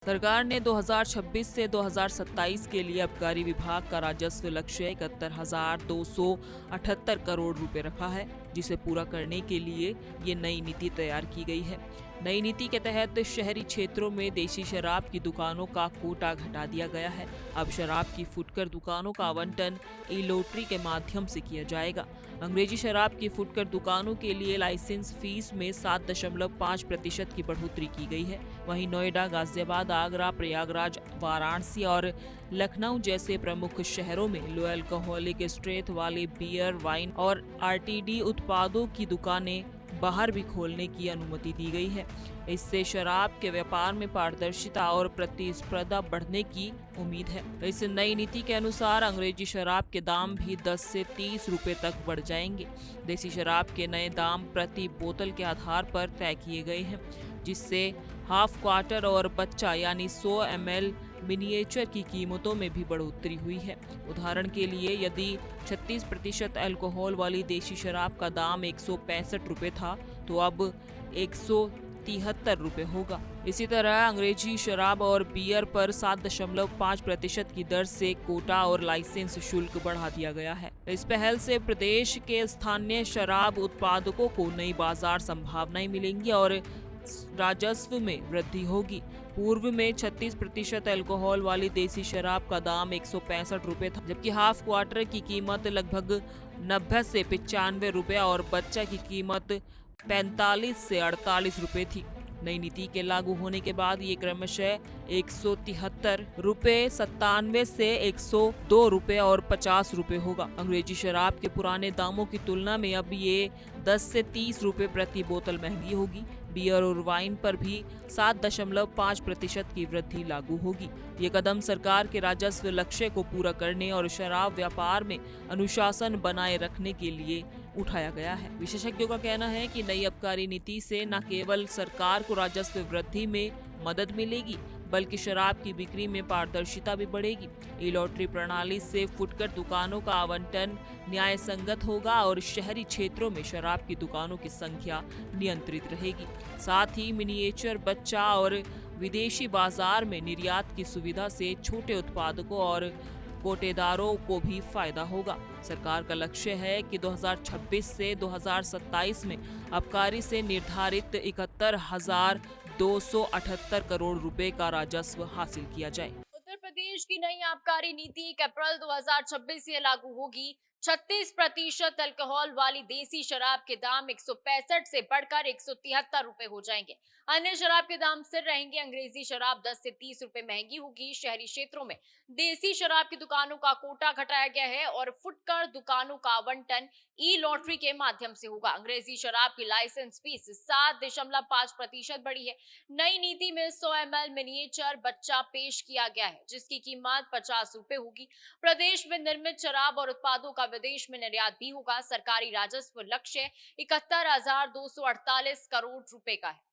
सरकार ने 2026 से 2027 के लिए आबकारी विभाग का राजस्व लक्ष्य 71,278 करोड़ रुपए रखा है, जिसे पूरा करने के लिए ये नई नीति तैयार की गई है। नई नीति के तहत शहरी क्षेत्रों में देशी शराब की दुकानों का कोटा घटा दिया गया है। अब शराब की फुटकर दुकानों का आवंटन ई लॉटरी के माध्यम से किया जाएगा। अंग्रेजी शराब की फुटकर दुकानों के लिए लाइसेंस फीस में 7.5% की बढ़ोतरी की गई है। वहीं नोएडा, गाजियाबाद, आगरा, प्रयागराज, वाराणसी और लखनऊ जैसे प्रमुख शहरों में लो अल्कोहलिक स्ट्रेंथ वाले बियर, वाइन और आरटीडी उत्पादों की दुकानें बाहर भी खोलने की अनुमति दी गई है। इससे शराब के व्यापार में पारदर्शिता और प्रतिस्पर्धा बढ़ने की उम्मीद है। इस नई नीति के अनुसार अंग्रेजी शराब के दाम भी 10 से 30 रुपए तक बढ़ जाएंगे। देसी शराब के नए दाम प्रति बोतल के आधार पर तय किए गए हैं, जिससे हाफ क्वार्टर और बच्चा यानी 100 ml मिनिएचर की कीमतों में भी बढ़ोतरी हुई है। उदाहरण के लिए यदि 36% अल्कोहल वाली देशी शराब का दाम 165 रुपए था, तो अब 173 रुपए होगा। इसी तरह अंग्रेजी शराब और बियर पर 7.5% की दर से कोटा और लाइसेंस शुल्क बढ़ा दिया गया है। इस पहल से प्रदेश के स्थानीय शराब उत्पादकों को नई बाजार संभावनाएं मिलेंगी और राजस्व में वृद्धि होगी। पूर्व में 36% अल्कोहल वाली देसी शराब का दाम 165 रुपए था, जबकि हाफ क्वार्टर की कीमत लगभग 90 से 95 रुपए और बच्चा की कीमत 45 से 48 रुपए थी। नई नीति के लागू होने के बाद ये क्रमशः 173 रुपए, 97 से 102 रुपए और 50 रुपए होगा। अंग्रेजी शराब के पुराने दामों की तुलना में अब ये 10 से 30 रुपए प्रति बोतल महंगी होगी। बियर और वाइन पर भी 7.5% की वृद्धि लागू होगी। ये कदम सरकार के राजस्व लक्ष्य को पूरा करने और शराब व्यापार में अनुशासन बनाए रखने के लिए उठाया गया है। विशेषज्ञों का कहना है कि नई आबकारी नीति से न केवल सरकार को राजस्व वृद्धि में मदद मिलेगी, बल्कि शराब की बिक्री में पारदर्शिता भी बढ़ेगी। ई लॉटरी प्रणाली से फुटकर दुकानों का आवंटन न्याय संगत होगा और शहरी क्षेत्रों में शराब की दुकानों की संख्या नियंत्रित रहेगी। साथ ही मिनिएचर, बच्चा और विदेशी बाजार में निर्यात की सुविधा से छोटे उत्पादकों और कोटेदारों को भी फायदा होगा। सरकार का लक्ष्य है कि 2026 से 2027 में आबकारी से निर्धारित 71,278 करोड़ रुपए का राजस्व हासिल किया जाए। उत्तर प्रदेश की नई आबकारी नीति 1 अप्रैल 2026 से लागू होगी। 36% अल्कोहल वाली देसी शराब के दाम 165 से बढ़कर 173 रुपए हो जाएंगे। अन्य शराब के दाम स्थिर रहेंगे। अंग्रेजी शराब 10 से 30 रुपए महंगी होगी। शहरी क्षेत्रों में देसी शराब की दुकानों का कोटा घटाया गया है और फुटकर दुकानों का आवंटन ई लॉटरी के माध्यम से होगा। अंग्रेजी शराब की लाइसेंस फीस 7.5% बढ़ी है। नई नीति में 100 ml मिनिएचर बच्चा पेश किया गया है, जिसकी कीमत 50 रुपए होगी। प्रदेश में निर्मित शराब और उत्पादों का विदेश में निर्यात भी होगा। सरकारी राजस्व लक्ष्य 71,248 करोड़ रुपए का है।